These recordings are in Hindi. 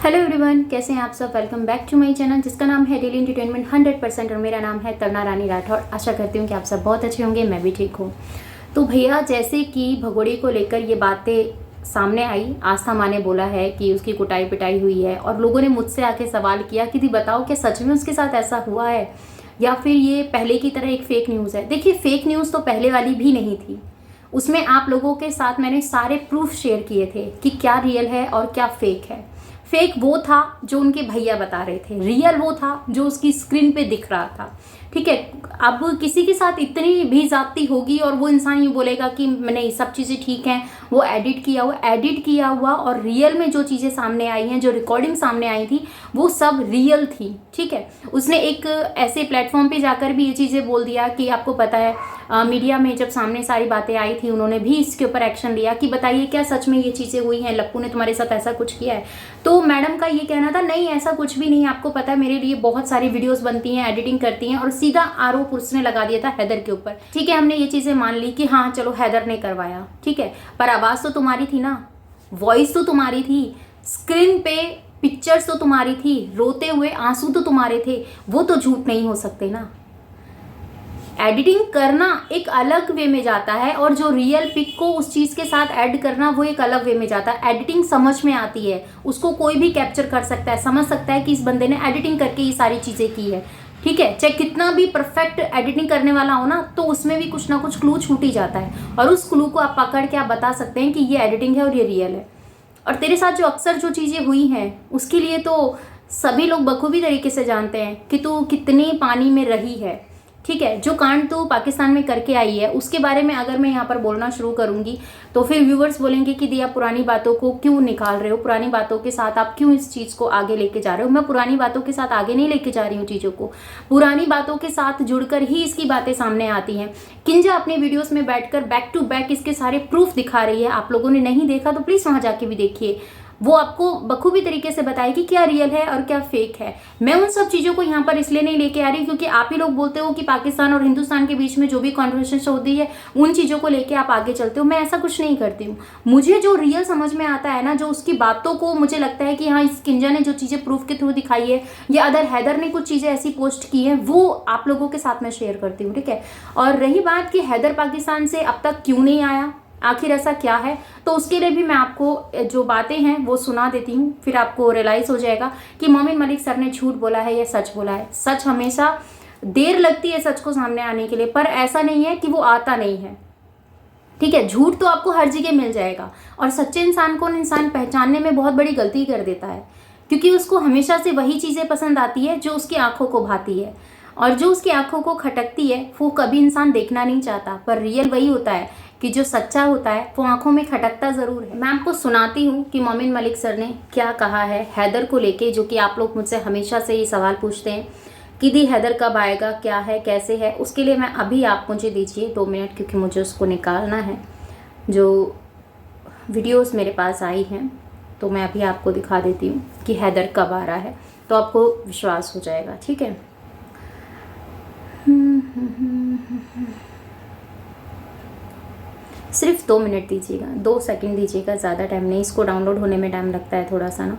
हेलो एवरीवन, कैसे हैं आप सब। Welcome back to my channel जिसका नाम है डेली एंटरटेनमेंट 100% और मेरा नाम है तरना रानी राठौर। आशा करती हूँ कि आप सब बहुत अच्छे होंगे, मैं भी ठीक हूँ। तो भैया, जैसे कि भगोड़े को लेकर ये बातें सामने आई, आस्था माँ ने बोला है कि उसकी कुटाई पिटाई हुई है और लोगों ने मुझसे आके सवाल किया कि दी बताओ क्या सच में उसके साथ ऐसा हुआ है या फिर ये पहले की तरह एक फेक न्यूज़ है। देखिए, फेक न्यूज़ तो पहले वाली भी नहीं थी, उसमें आप लोगों के साथ मैंने सारे प्रूफ शेयर किए थे कि क्या रियल है और क्या फेक है। फेक वो था जो उनके भैया बता रहे थे, रियल वो था जो उसकी स्क्रीन पे दिख रहा था। ठीक है, अब किसी के साथ इतनी भी जाती होगी और वो इंसान ये बोलेगा कि नहीं सब चीज़ें ठीक हैं, वो एडिट किया हुआ और रियल में जो चीज़ें सामने आई हैं, जो रिकॉर्डिंग सामने आई थी वो सब रियल थी। ठीक है, उसने एक ऐसे प्लेटफॉर्म पे जाकर भी ये चीज़ें बोल दिया कि आपको पता है मीडिया में जब सामने सारी बातें आई थी उन्होंने भी इसके ऊपर एक्शन लिया कि बताइए क्या सच में ये चीज़ें हुई हैं, लप्पू ने तुम्हारे साथ ऐसा कुछ किया है। तो मैडम का ये कहना था नहीं ऐसा कुछ भी नहीं, आपको पता है मेरे लिए बहुत सारी वीडियोस बनती हैं, एडिटिंग करती हैं, और सीधा आरोप उसने लगा दिया था हैदर के ऊपर। ठीक है, हमने ये चीज़ें मान ली कि हाँ चलो हैदर ने करवाया, ठीक है, पर आवाज़ तो तुम्हारी थी ना, वॉइस तो तुम्हारी थी, स्क्रीन पे पिक्चर्स तो तुम्हारी थी, रोते हुए आंसू तो तुम्हारे थे, वो तो झूठ नहीं हो सकते ना। एडिटिंग करना एक अलग वे में जाता है और जो रियल पिक को उस चीज़ के साथ ऐड करना वो एक अलग वे में जाता है। एडिटिंग समझ में आती है, उसको कोई भी कैप्चर कर सकता है, समझ सकता है कि इस बंदे ने एडिटिंग करके ये सारी चीज़ें की है। ठीक है, चाहे कितना भी परफेक्ट एडिटिंग करने वाला हो ना, तो उसमें भी कुछ ना कुछ क्लू छूट ही जाता है और उस क्लू को आप पकड़ के आप बता सकते हैं कि ये एडिटिंग है और ये रियल है। और तेरे साथ जो अक्सर जो चीज़ें हुई हैं उसके लिए तो सभी लोग बखूबी तरीके से जानते हैं कि तू कितनी पानी में रही है। ठीक है, जो कांड तो पाकिस्तान में करके आई है उसके बारे में अगर मैं यहाँ पर बोलना शुरू करूँगी तो फिर व्यूवर्स बोलेंगे कि दिया पुरानी बातों को क्यों निकाल रहे हो, पुरानी बातों के साथ आप क्यों इस चीज़ को आगे लेके जा रहे हो। मैं पुरानी बातों के साथ आगे नहीं लेके जा रही हूँ चीज़ों को, पुरानी बातों के साथ जुड़कर ही इसकी बातें सामने आती हैं। किंजा अपने वीडियोज़ में बैठकर बैक टू बैक इसके सारे प्रूफ दिखा रही है। आप लोगों ने नहीं देखा तो प्लीज़ वहाँ जाके भी देखिए, वो आपको बखूबी तरीके से बताएगी क्या रियल है और क्या फेक है। मैं उन सब चीज़ों को यहाँ पर इसलिए नहीं लेके आ रही क्योंकि आप ही लोग बोलते हो कि पाकिस्तान और हिंदुस्तान के बीच में जो भी कॉन्वर्सेशन होती है उन चीज़ों को लेके आप आगे चलते हो। मैं ऐसा कुछ नहीं करती हूँ। मुझे जो रियल समझ में आता है ना, जो उसकी बातों को मुझे लगता है कि हाँ इस किंजा ने जो चीज़ें प्रूफ के थ्रू दिखाई है या अदर हैदर ने कुछ चीज़ें ऐसी पोस्ट की हैं वो आप लोगों के साथ मैं शेयर करती हूँ। ठीक है, और रही बात कि हैदर पाकिस्तान से अब तक क्यों नहीं आया, आखिर ऐसा क्या है, तो उसके लिए भी मैं आपको जो बातें हैं वो सुना देती हूँ, फिर आपको रियलाइज़ हो जाएगा कि मोमिन मलिक सर ने झूठ बोला है या सच बोला है। सच हमेशा देर लगती है सच को सामने आने के लिए, पर ऐसा नहीं है कि वो आता नहीं है। ठीक है, झूठ तो आपको हर जगह मिल जाएगा और सच्चे इंसान को इंसान पहचानने में बहुत बड़ी गलती कर देता है क्योंकि उसको हमेशा से वही चीज़ें पसंद आती है जो उसकी आंखों को भाती है, और जो उसकी आंखों को खटकती है वो कभी इंसान देखना नहीं चाहता। पर रियल वही होता है कि जो सच्चा होता है वो आंखों में खटकता ज़रूर है। मैं आपको सुनाती हूँ कि मोमिन मलिक सर ने क्या कहा है हैदर को लेके, जो कि आप लोग मुझसे हमेशा से ये सवाल पूछते हैं कि दी हैदर कब आएगा, क्या है, कैसे है। उसके लिए मैं अभी आप मुझे दीजिए 2 मिनट क्योंकि मुझे उसको निकालना है। जो वीडियोस मेरे पास आई हैं तो मैं अभी आपको दिखा देती हूँ कि हैदर कब आ रहा है, तो आपको विश्वास हो जाएगा। ठीक है, सिर्फ 2 मिनट दीजिएगा, 2 सेकंड दीजिएगा, ज़्यादा टाइम नहीं। इसको डाउनलोड होने में टाइम लगता है थोड़ा सा ना।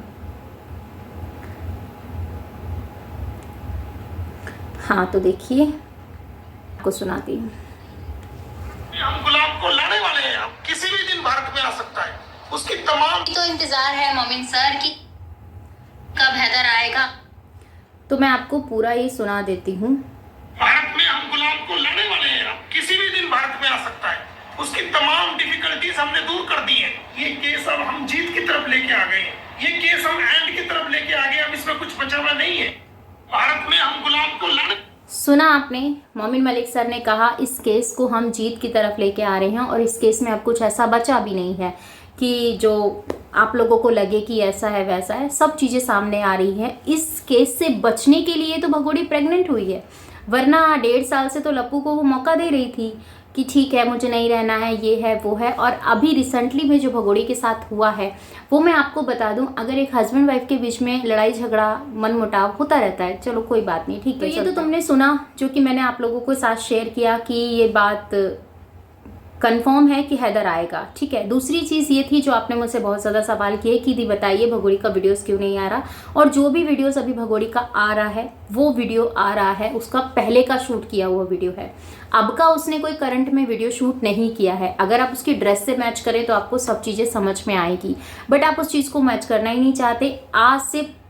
हाँ तो देखिए, आपको सुनाती हूँ। हम गुलाब को लाने वाले हैं, अब किसी भी दिन भारत में आ सकता है। उसकी तमाम तो इंतजार है मोमिन सर कि कब हैदर आएगा, तो मैं आपको पूरा ये सुना देती हूँ। भारत में हम गुलाब को लाने वाले हैं, अब किसी भी दिन भारत में आ सकता है। उसकी तमाम डिफिकल्टीज हमने दूर कर दी है। ये केस अब हम जीत की तरफ लेके आ गए हैं। ये केस हम एंड की तरफ लेके आ गए, अब इसमें कुछ बचा हुआ नहीं है। भारत में हम गुलाब को लाने, सुना आपने, मोमिन मलिक सर ने कहा इस केस को हम जीत की तरफ लेके आ रहे हैं और इस केस में अब कुछ ऐसा बचा भी नहीं है कि जो आप लोगों को लगे कि ऐसा है वैसा है। सब चीज़ें सामने आ रही हैं। इस केस से बचने के लिए तो भगोड़ी प्रेग्नेंट हुई है, वरना 1.5 साल से तो लप्पू को वो मौका दे रही थी कि ठीक है मुझे नहीं रहना है, ये है वो है। और अभी रिसेंटली में जो भगोड़ी के साथ हुआ है वो मैं आपको बता दूं, अगर एक हस्बैंड वाइफ के बीच में लड़ाई झगड़ा मनमुटाव होता रहता है, चलो कोई बात नहीं, ठीक है। तो ये तो तुमने सुना जो कि मैंने आप लोगों के साथ शेयर किया कि ये बात कंफर्म है कि हैदर आएगा, ठीक है। दूसरी चीज़ ये थी जो आपने मुझसे बहुत ज़्यादा सवाल किए कि दी बताइए भगोड़ी का वीडियोस क्यों नहीं आ रहा, और जो भी वीडियोस अभी भगोड़ी का आ रहा है वो वीडियो आ रहा है उसका पहले का शूट किया हुआ वीडियो है। अब का उसने कोई करंट में वीडियो शूट नहीं किया है। अगर आप उसकी ड्रेस से मैच करें तो आपको सब चीज़ें समझ में आएगी, बट आप उस चीज़ को मैच करना ही नहीं चाहते।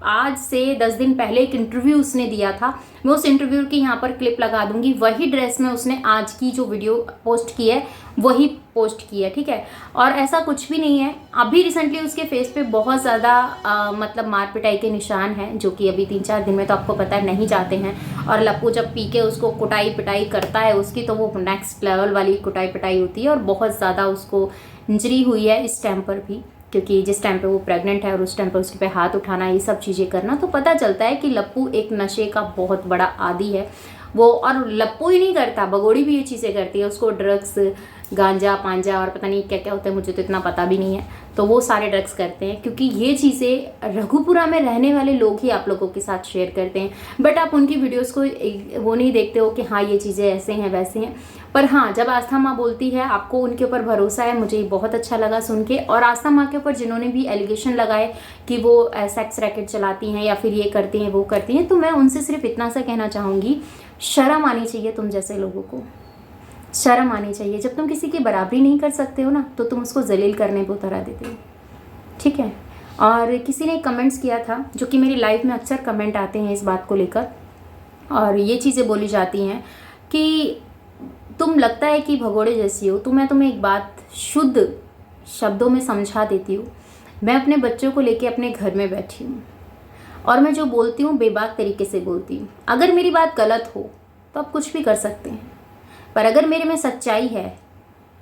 आज से 10 दिन पहले एक इंटरव्यू उसने दिया था, मैं उस इंटरव्यू की यहाँ पर क्लिप लगा दूंगी। वही ड्रेस में उसने आज की जो वीडियो पोस्ट की है वही पोस्ट की है, ठीक है। और ऐसा कुछ भी नहीं है। अभी रिसेंटली उसके फेस पे बहुत ज़्यादा मतलब मार पिटाई के निशान हैं, जो कि अभी 3-4 दिन में तो आपको पता है नहीं जाते हैं। और लप्पू जब पी के उसको कुटाई पिटाई करता है उसकी, तो वो नेक्स्ट लेवल वाली कुटाई पिटाई होती है, और बहुत ज़्यादा उसको इंजरी हुई है इस टाइम पर भी, क्योंकि जिस टाइम पे वो प्रेग्नेंट है और उस टाइम पे उसके पे हाथ उठाना, ये सब चीज़ें करना, तो पता चलता है कि लप्पू एक नशे का बहुत बड़ा आदी है वो। और लप्पू ही नहीं करता, भगोड़ी भी ये चीज़ें करती है। उसको ड्रग्स, गांजा पांजा और पता नहीं क्या क्या होता है, मुझे तो इतना पता भी नहीं है, तो वो सारे ड्रग्स करते हैं, क्योंकि ये चीज़ें रघुपुरा में रहने वाले लोग ही आप लोगों के साथ शेयर करते हैं। बट आप उनकी वीडियोस को वो नहीं देखते हो कि हाँ ये चीज़ें ऐसे हैं वैसे हैं। पर हाँ, जब आस्था माँ बोलती है आपको उनके ऊपर भरोसा है, मुझे बहुत अच्छा लगा सुन के। और आस्था माँ के ऊपर जिन्होंने भी एलिगेशन लगाए कि वो सेक्स रैकेट चलाती हैं या फिर ये करती हैं वो करती हैं, तो मैं उनसे सिर्फ इतना सा कहना चाहूँगी, शर्म आनी चाहिए तुम जैसे लोगों को, शर्म आनी चाहिए। जब तुम किसी की बराबरी नहीं कर सकते हो ना, तो तुम उसको जलील करने को उतरा देते हो, ठीक है। और किसी ने कमेंट्स किया था, जो कि मेरी लाइफ में अक्सर कमेंट आते हैं इस बात को लेकर, और ये चीज़ें बोली जाती हैं कि तुम लगता है कि भगोड़े जैसी हो। तो मैं तुम्हें एक बात शुद्ध शब्दों में समझा देती हूँ। मैं अपने बच्चों को लेके अपने घर में बैठी हूँ, और मैं जो बोलती हूँ बेबाक तरीके से बोलती हूँ। अगर मेरी बात गलत हो तो आप कुछ भी कर सकते हैं, पर अगर मेरे में सच्चाई है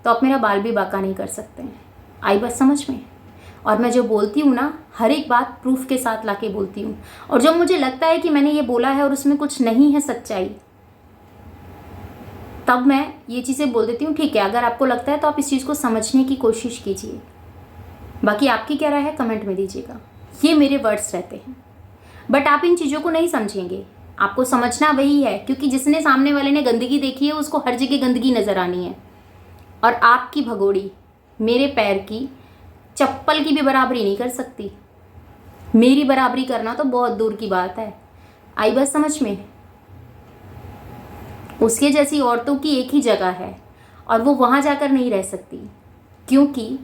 तो आप मेरा बाल भी बाका नहीं कर सकते हैं। आई बात समझ में? और मैं जो बोलती हूँ ना, हर एक बात प्रूफ के साथ लाके बोलती हूँ। और जब मुझे लगता है कि मैंने ये बोला है और उसमें कुछ नहीं है सच्चाई, तब मैं ये चीज़ें बोल देती हूँ। ठीक है, अगर आपको लगता है तो आप इस चीज़ को समझने की कोशिश कीजिए। बाकी आपकी क्या राय है कमेंट में दीजिएगा। ये मेरे वर्ड्स रहते हैं, बट आप इन चीज़ों को नहीं समझेंगे। आपको समझना वही है, क्योंकि जिसने सामने वाले ने गंदगी देखी है उसको हर जगह गंदगी नज़र आनी है। और आपकी भगोड़ी मेरे पैर की चप्पल की भी बराबरी नहीं कर सकती। मेरी बराबरी करना तो बहुत दूर की बात है। आई बात समझ में? उसके जैसी औरतों की एक ही जगह है, और वो वहाँ जाकर नहीं रह सकती, क्योंकि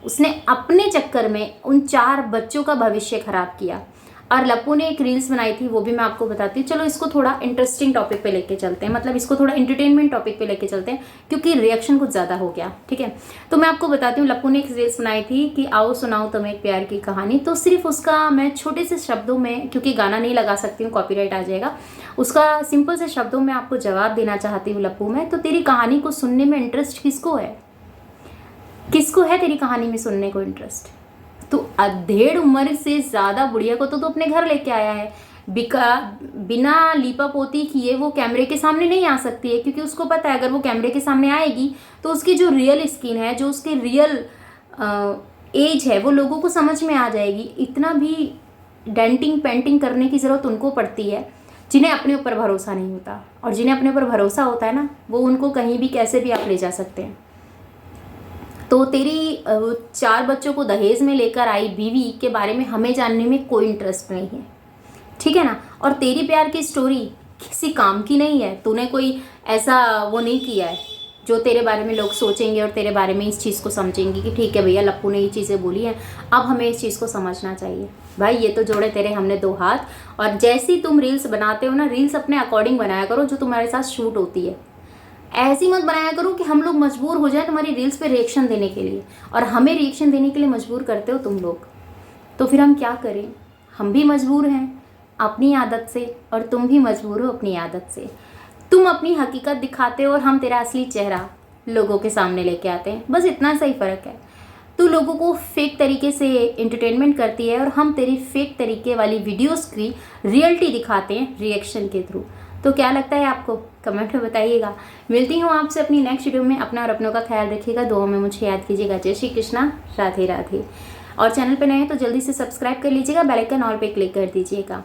उसने अपने चक्कर में उन 4 बच्चों का भविष्य खराब किया। और लप्पू ने एक रील्स बनाई थी, वो भी मैं आपको बताती हूँ। चलो इसको थोड़ा इंटरेस्टिंग टॉपिक पे लेके चलते हैं, मतलब इसको थोड़ा एंटरटेनमेंट टॉपिक पे लेके चलते हैं, क्योंकि रिएक्शन कुछ ज़्यादा हो गया, ठीक है। तो मैं आपको बताती हूँ, लप्पू ने एक रील्स बनाई थी कि आओ सुनाओ तुम्हें एक प्यार की कहानी। तो सिर्फ उसका मैं छोटे से शब्दों में, क्योंकि गाना नहीं लगा सकती हूँ, कॉपीराइट आ जाएगा, उसका सिंपल से शब्दों में आपको जवाब देना चाहती हूँ। लप्पू में तो तेरी कहानी को सुनने में इंटरेस्ट किसको है? किसको है तेरी कहानी में सुनने को इंटरेस्ट? तो 1.5 उम्र से ज़्यादा बुढ़िया को तो अपने घर लेके आया है। बिना लीपा पोती किए वो कैमरे के सामने नहीं आ सकती है, क्योंकि उसको पता है अगर वो कैमरे के सामने आएगी तो उसकी जो रियल स्किन है, जो उसके रियल एज है, वो लोगों को समझ में आ जाएगी। इतना भी डेंटिंग पेंटिंग करने की ज़रूरत उनको पड़ती है जिन्हें अपने ऊपर भरोसा नहीं होता। और जिन्हें अपने ऊपर भरोसा होता है ना, वो उनको कहीं भी कैसे भी आप ले जा सकते हैं। तो तेरी 4 बच्चों को दहेज में लेकर आई बीवी के बारे में हमें जानने में कोई इंटरेस्ट नहीं है, ठीक है ना। और तेरी प्यार की स्टोरी किसी काम की नहीं है। तूने कोई ऐसा वो नहीं किया है जो तेरे बारे में लोग सोचेंगे और तेरे बारे में इस चीज़ को समझेंगे कि ठीक है भैया लप्पू ने ये चीज़ें बोली हैं, अब हमें इस चीज़ को समझना चाहिए। भाई ये तो जोड़े तेरे हमने 2 हाथ। और जैसी तुम रील्स बनाते हो ना, रील्स अपने अकॉर्डिंग बनाया करो, जो तुम्हारे साथ शूट होती है। ऐसी मत बनाया करो कि हम लोग मजबूर हो जाए तुम्हारी रील्स पे रिएक्शन देने के लिए, और हमें रिएक्शन देने के लिए मजबूर करते हो तुम लोग। तो फिर हम क्या करें? हम भी मजबूर हैं अपनी आदत से, और तुम भी मजबूर हो अपनी आदत से। तुम अपनी हकीकत दिखाते हो और हम तेरा असली चेहरा लोगों के सामने लेके आते हैं, बस इतना सा ही फ़र्क है। तू लोगों को फेक तरीके से एंटरटेनमेंट करती है, और हम तेरी फेक तरीके वाली वीडियोस की रियलिटी दिखाते हैं रिएक्शन के थ्रू। तो क्या लगता है आपको? कमेंट में बताइएगा। मिलती हूँ आपसे अपनी नेक्स्ट वीडियो में। अपना और अपनों का ख्याल रखिएगा, दुआ में मुझे याद कीजिएगा। जय श्री कृष्णा, राधे राधे। और चैनल पर नए हैं तो जल्दी से सब्सक्राइब कर लीजिएगा, बेल आइकन ऑल पे क्लिक कर दीजिएगा।